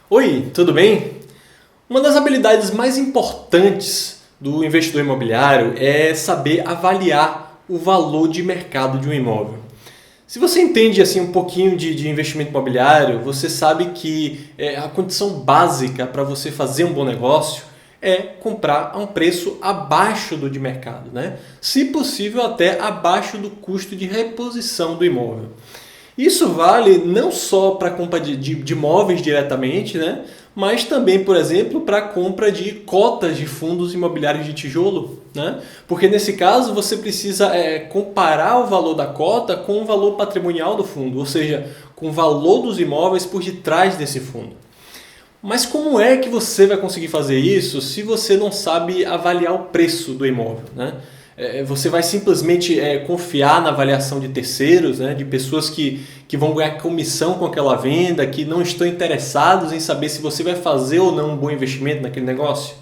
Oi, tudo bem? Uma das habilidades mais importantes do investidor imobiliário é saber avaliar o valor de mercado de um imóvel. Se você entende assim um pouquinho de investimento imobiliário, você sabe que a condição básica para você fazer um bom negócio é comprar a um preço abaixo do de mercado, né? Se possível até abaixo do custo de reposição do imóvel. Isso vale não só para a compra de imóveis diretamente, né? Mas também, por exemplo, para a compra de cotas de fundos imobiliários de tijolo. Né? Porque nesse caso você precisa comparar o valor da cota com o valor patrimonial do fundo, ou seja, com o valor dos imóveis por detrás desse fundo. Mas como é que você vai conseguir fazer isso se você não sabe avaliar o preço do imóvel? Né? Você vai simplesmente confiar na avaliação de terceiros, né? De pessoas que vão ganhar comissão com aquela venda, que não estão interessados em saber se você vai fazer ou não um bom investimento naquele negócio?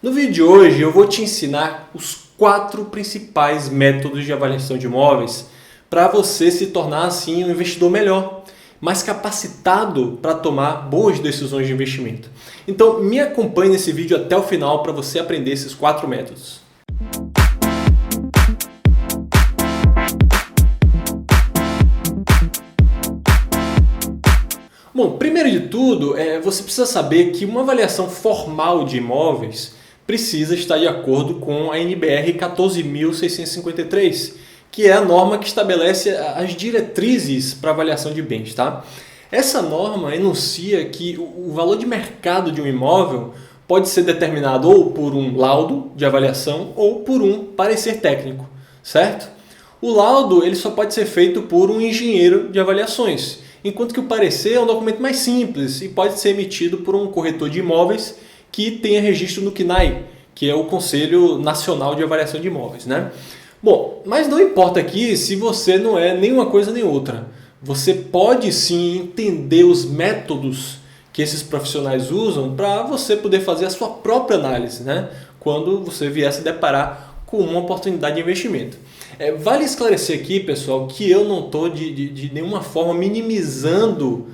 No vídeo de hoje eu vou te ensinar os 4 principais métodos de avaliação de imóveis para você se tornar assim um investidor melhor, mais capacitado para tomar boas decisões de investimento. Então me acompanhe nesse vídeo até o final para você aprender esses 4 métodos. Bom, primeiro de tudo, você precisa saber que uma avaliação formal de imóveis precisa estar de acordo com a NBR 14.653, que é a norma que estabelece as diretrizes para avaliação de bens. Tá? Essa norma enuncia que o valor de mercado de um imóvel pode ser determinado ou por um laudo de avaliação ou por um parecer técnico, certo? O laudo ele só pode ser feito por um engenheiro de avaliações, enquanto que o parecer é um documento mais simples e pode ser emitido por um corretor de imóveis que tenha registro no CNAI, que é o Conselho Nacional de Avaliação de Imóveis. Né? Bom, mas não importa aqui se você não é nem uma coisa nem outra. Você pode sim entender os métodos que esses profissionais usam para você poder fazer a sua própria análise, né? Quando você vier se deparar com uma oportunidade de investimento. Vale esclarecer aqui, pessoal, que eu não estou de nenhuma forma minimizando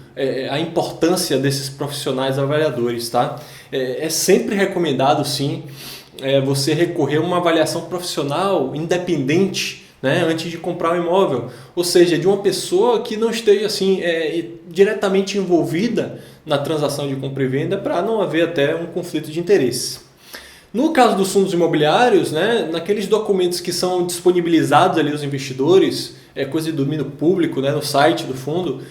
a importância desses profissionais avaliadores. Tá? É sempre recomendado, sim, você recorrer a uma avaliação profissional independente, né, antes de comprar um imóvel. Ou seja, de uma pessoa que não esteja assim, diretamente envolvida na transação de compra e venda para não haver até um conflito de interesse. No caso dos fundos imobiliários, né, naqueles documentos que são disponibilizados ali aos investidores, coisa de domínio público, né, no site do fundo,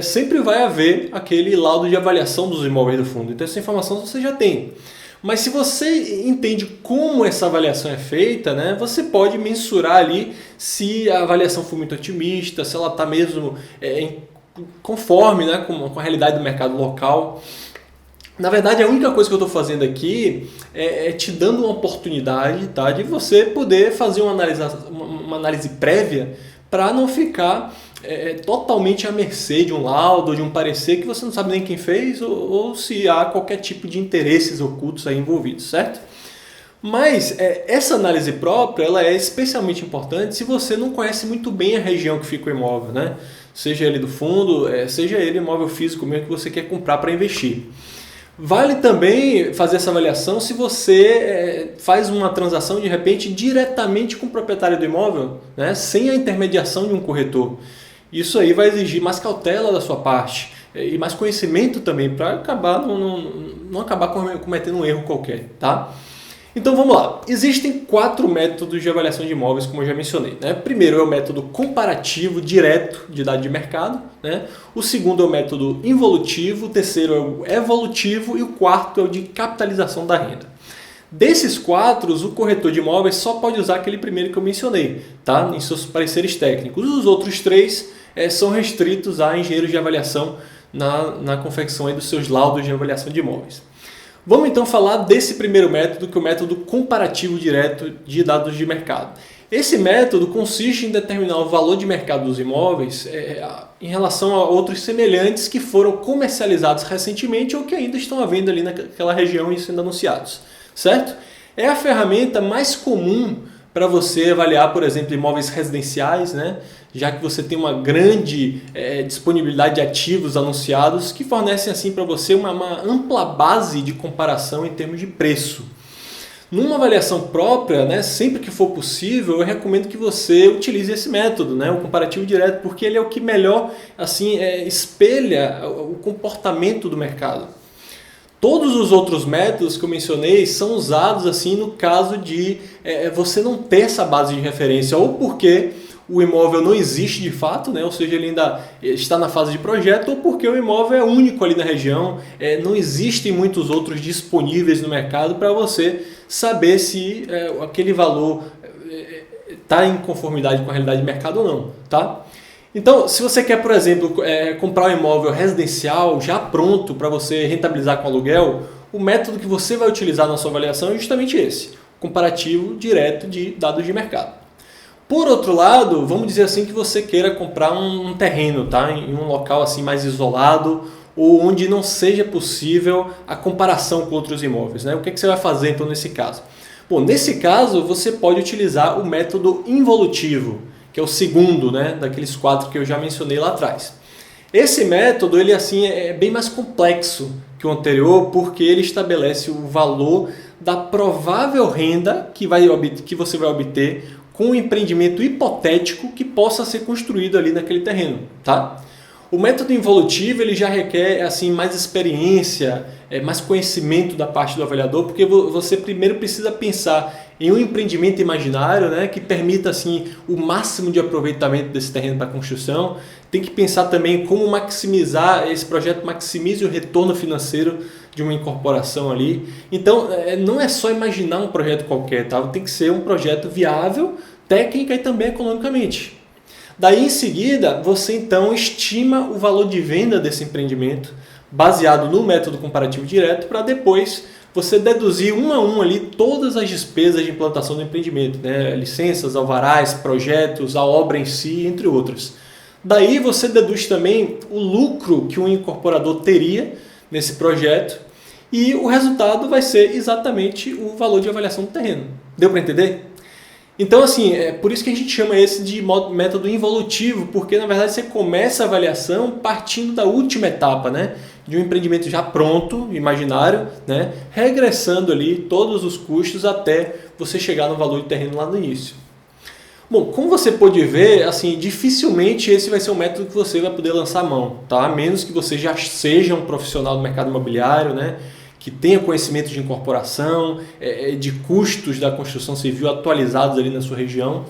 sempre vai haver aquele laudo de avaliação dos imóveis do fundo. Então essa informação você já tem. Mas se você entende como essa avaliação é feita, né, você pode mensurar ali se a avaliação for muito otimista, se ela está mesmo conforme, né, com a realidade do mercado local. Na verdade, a única coisa que eu estou fazendo aqui é te dando uma oportunidade, tá, de você poder fazer uma análise prévia para não ficar totalmente à mercê de um laudo, de um parecer que você não sabe nem quem fez ou se há qualquer tipo de interesses ocultos aí envolvidos, certo? Mas essa análise própria ela é especialmente importante se você não conhece muito bem a região que fica o imóvel, né? Seja ele do fundo, seja ele imóvel físico mesmo que você quer comprar para investir. Vale também fazer essa avaliação se você faz uma transação de repente diretamente com o proprietário do imóvel, né, sem a intermediação de um corretor. Isso aí vai exigir mais cautela da sua parte e mais conhecimento também para acabar não acabar cometendo um erro qualquer. Tá? Então vamos lá. Existem 4 métodos de avaliação de imóveis, como eu já mencionei. Né? Primeiro é o método comparativo direto de dado de mercado. Né? O segundo é o método involutivo. O terceiro é o evolutivo. E o quarto é o de capitalização da renda. Desses 4, o corretor de imóveis só pode usar aquele primeiro que eu mencionei, tá? Em seus pareceres técnicos. Os outros 3 são restritos a engenheiros de avaliação na confecção aí dos seus laudos de avaliação de imóveis. Vamos então falar desse primeiro método, que é o método comparativo direto de dados de mercado. Esse método consiste em determinar o valor de mercado dos imóveis em relação a outros semelhantes que foram comercializados recentemente ou que ainda estão à venda ali naquela região e sendo anunciados, certo? É a ferramenta mais comum para você avaliar, por exemplo, imóveis residenciais, né? Já que você tem uma grande disponibilidade de ativos anunciados que fornecem assim para você uma ampla base de comparação em termos de preço. Numa avaliação própria, né, sempre que for possível, eu recomendo que você utilize esse método, né, o comparativo direto, porque ele é o que melhor assim, espelha o comportamento do mercado. Todos os outros métodos que eu mencionei são usados assim no caso de você não ter essa base de referência, ou porque o imóvel não existe de fato, né? Ou seja, ele ainda está na fase de projeto, ou porque o imóvel é único ali na região, não existem muitos outros disponíveis no mercado para você saber se aquele valor está em conformidade com a realidade de mercado ou não, tá? Então, se você quer, por exemplo, comprar um imóvel residencial já pronto para você rentabilizar com aluguel, o método que você vai utilizar na sua avaliação é justamente esse, comparativo direto de dados de mercado. Por outro lado, vamos dizer assim que você queira comprar um terreno, tá? Em um local assim mais isolado ou onde não seja possível a comparação com outros imóveis, né? O que você vai fazer então nesse caso? Bom, nesse caso você pode utilizar o método involutivo, que é o segundo, né, daqueles 4 que eu já mencionei lá atrás. Esse método ele assim é bem mais complexo que o anterior porque ele estabelece o valor da provável renda que você vai obter com um empreendimento hipotético que possa ser construído ali naquele terreno, tá? O método involutivo ele já requer assim mais experiência, mais conhecimento da parte do avaliador, porque você primeiro precisa pensar em um empreendimento imaginário, né, que permita assim o máximo de aproveitamento desse terreno para construção. Tem que pensar também como maximizar esse projeto, maximize o retorno financeiro de uma incorporação ali. Então, não é só imaginar um projeto qualquer, tá? Tem que ser um projeto viável, técnica e também economicamente. Daí, em seguida, você então estima o valor de venda desse empreendimento baseado no método comparativo direto para depois você deduzir um a um ali todas as despesas de implantação do empreendimento, né? Licenças, alvarás, projetos, a obra em si, entre outras. Daí você deduz também o lucro que um incorporador teria nesse projeto e o resultado vai ser exatamente o valor de avaliação do terreno. Deu para entender? Então, assim, é por isso que a gente chama esse de método involutivo, porque na verdade você começa a avaliação partindo da última etapa, né? De um empreendimento já pronto, imaginário, né? Regressando ali todos os custos até você chegar no valor de terreno lá no início. Bom, como você pode ver, assim, dificilmente esse vai ser um método que você vai poder lançar a mão, tá? A menos que você já seja um profissional do mercado imobiliário, né? Que tenha conhecimento de incorporação, de custos da construção civil atualizados ali na sua região.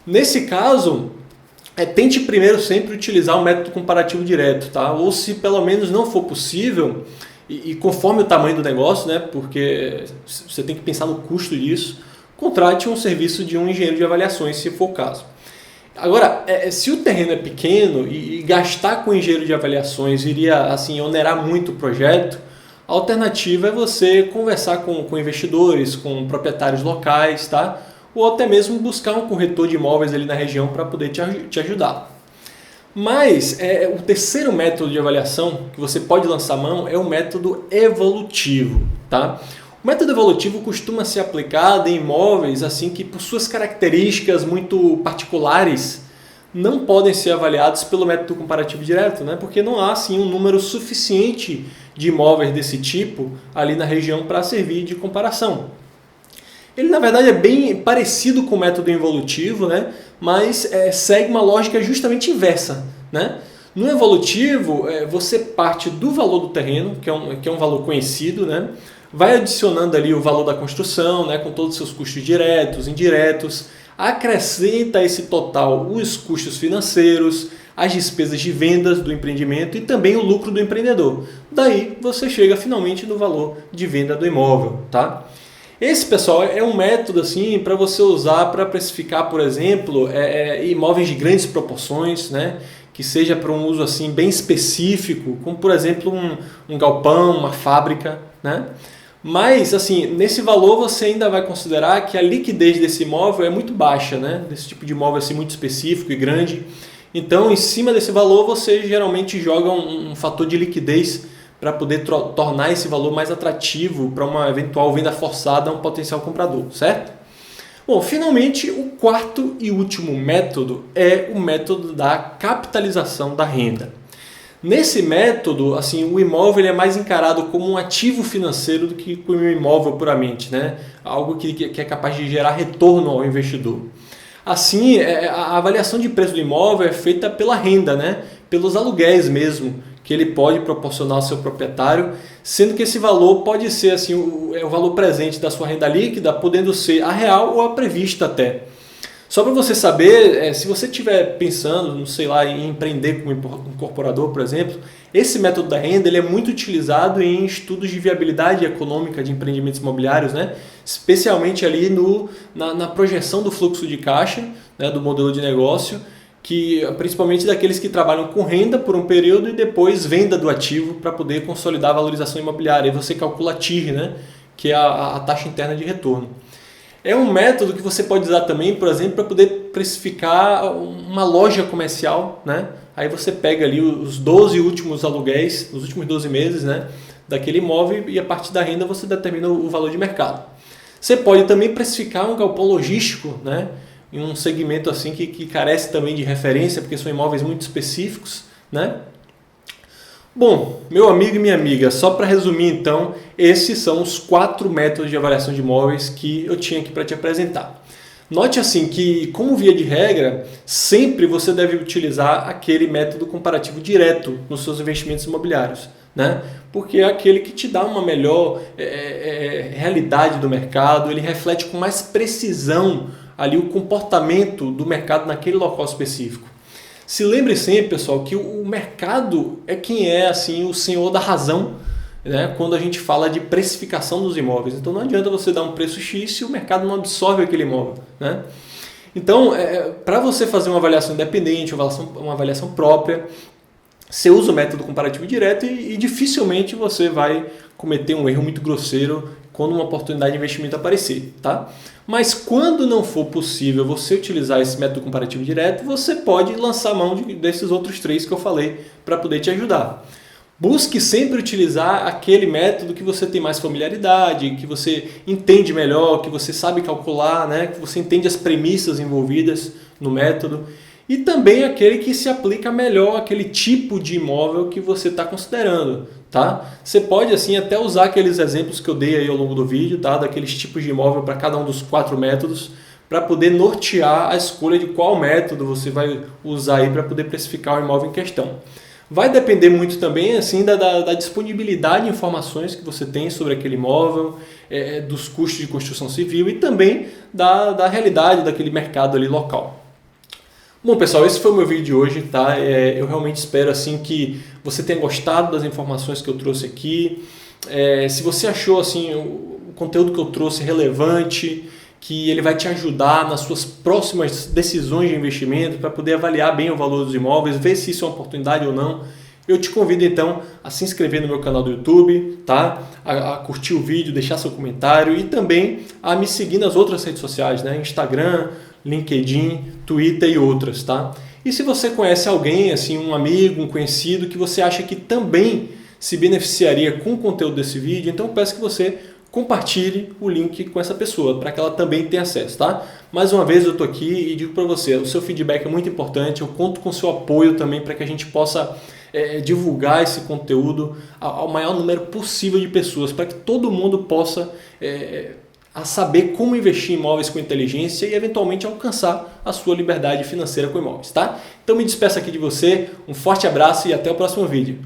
Nesse caso, tente primeiro sempre utilizar um método comparativo direto, tá? Ou se pelo menos não for possível, e conforme o tamanho do negócio, né? Porque você tem que pensar no custo disso, contrate um serviço de um engenheiro de avaliações, se for o caso. Agora, se o terreno é pequeno e gastar com engenheiro de avaliações iria assim, onerar muito o projeto, a alternativa é você conversar com investidores, com proprietários locais, tá? Ou até mesmo buscar um corretor de imóveis ali na região para poder te ajudar. Mas o terceiro método de avaliação que você pode lançar mão é o método evolutivo, tá? O método evolutivo costuma ser aplicado em imóveis assim que por suas características muito particulares não podem ser avaliados pelo método comparativo direto, né? Porque não há assim, um número suficiente de imóveis desse tipo ali na região para servir de comparação. Ele, na verdade, é bem parecido com o método involutivo, né? Mas segue uma lógica justamente inversa, né? No evolutivo, você parte do valor do terreno, que é um valor conhecido, né? Vai adicionando ali o valor da construção, né? Com todos os seus custos diretos, indiretos, acrescenta a esse total os custos financeiros, as despesas de vendas do empreendimento e também o lucro do empreendedor. Daí você chega finalmente no valor de venda do imóvel, tá? Esse, pessoal, é um método assim para você usar para precificar, por exemplo, imóveis de grandes proporções, né? Que seja para um uso assim bem específico, como por exemplo um galpão, uma fábrica, né? Mas assim, nesse valor você ainda vai considerar que a liquidez desse imóvel é muito baixa, né? Desse tipo de imóvel assim muito específico e grande. Então, em cima desse valor, você geralmente joga um fator de liquidez para poder tornar esse valor mais atrativo para uma eventual venda forçada a um potencial comprador, certo? Bom, finalmente o quarto e último método é o método da capitalização da renda. Nesse método, assim, o imóvel ele é mais encarado como um ativo financeiro do que como um imóvel puramente, né? Algo que é capaz de gerar retorno ao investidor. Assim, a avaliação de preço do imóvel é feita pela renda, né? Pelos aluguéis mesmo, que ele pode proporcionar ao seu proprietário, sendo que esse valor pode ser assim, o valor presente da sua renda líquida, podendo ser a real ou a prevista até. Só para você saber, se você estiver pensando, não sei lá, em empreender como incorporador, por exemplo, esse método da renda ele é muito utilizado em estudos de viabilidade econômica de empreendimentos imobiliários, né? Especialmente ali na projeção do fluxo de caixa, né, do modelo de negócio, que principalmente daqueles que trabalham com renda por um período e depois venda do ativo para poder consolidar a valorização imobiliária. E você calcula a TIR, né, que é a taxa interna de retorno. É um método que você pode usar também, por exemplo, para poder precificar uma loja comercial, né? Aí você pega ali os 12 últimos aluguéis, os últimos 12 meses, né, daquele imóvel e a partir da renda você determina o valor de mercado. Você pode também precificar um galpão logístico, né, em um segmento assim que carece também de referência, porque são imóveis muito específicos, né? Bom, meu amigo e minha amiga, só para resumir então, esses são os 4 métodos de avaliação de imóveis que eu tinha aqui para te apresentar. Note assim que, como via de regra, sempre você deve utilizar aquele método comparativo direto nos seus investimentos imobiliários, né? Porque é aquele que te dá uma melhor realidade do mercado, ele reflete com mais precisão ali o comportamento do mercado naquele local específico. Se lembre sempre, pessoal, que o mercado é quem é assim o senhor da razão, né, quando a gente fala de precificação dos imóveis. Então não adianta você dar um preço X se o mercado não absorve aquele imóvel, né? Então, para você fazer uma avaliação independente, uma avaliação própria, você usa o método comparativo direto e dificilmente você vai cometer um erro muito grosseiro quando uma oportunidade de investimento aparecer, tá? Mas quando não for possível você utilizar esse método comparativo direto, você pode lançar mão desses outros 3 que eu falei para poder te ajudar. Busque sempre utilizar aquele método que você tem mais familiaridade, que você entende melhor, que você sabe calcular, né? Que você entende as premissas envolvidas no método. E também aquele que se aplica melhor àquele tipo de imóvel que você está considerando, tá? Você pode assim até usar aqueles exemplos que eu dei aí ao longo do vídeo, tá? Daqueles tipos de imóvel para cada um dos 4 métodos, para poder nortear a escolha de qual método você vai usar aí para poder precificar o imóvel em questão. Vai depender muito também assim da disponibilidade de informações que você tem sobre aquele imóvel, dos custos de construção civil e também da realidade daquele mercado ali local. Bom, pessoal, esse foi o meu vídeo de hoje, tá? Eu realmente espero assim que você tenha gostado das informações que eu trouxe aqui. Se você achou assim o conteúdo que eu trouxe relevante, que ele vai te ajudar nas suas próximas decisões de investimento para poder avaliar bem o valor dos imóveis, ver se isso é uma oportunidade ou não, eu te convido então a se inscrever no meu canal do YouTube, tá? A curtir o vídeo, deixar seu comentário e também a me seguir nas outras redes sociais, né? Instagram, LinkedIn, Twitter e outras, tá? E se você conhece alguém, assim, um amigo, um conhecido, que você acha que também se beneficiaria com o conteúdo desse vídeo, então eu peço que você compartilhe o link com essa pessoa, para que ela também tenha acesso, tá? Mais uma vez eu estou aqui e digo para você, o seu feedback é muito importante, eu conto com o seu apoio também para que a gente possa divulgar esse conteúdo ao maior número possível de pessoas, para que todo mundo possa a saber como investir em imóveis com inteligência e eventualmente alcançar a sua liberdade financeira com imóveis, tá? Então me despeço aqui de você, um forte abraço e até o próximo vídeo.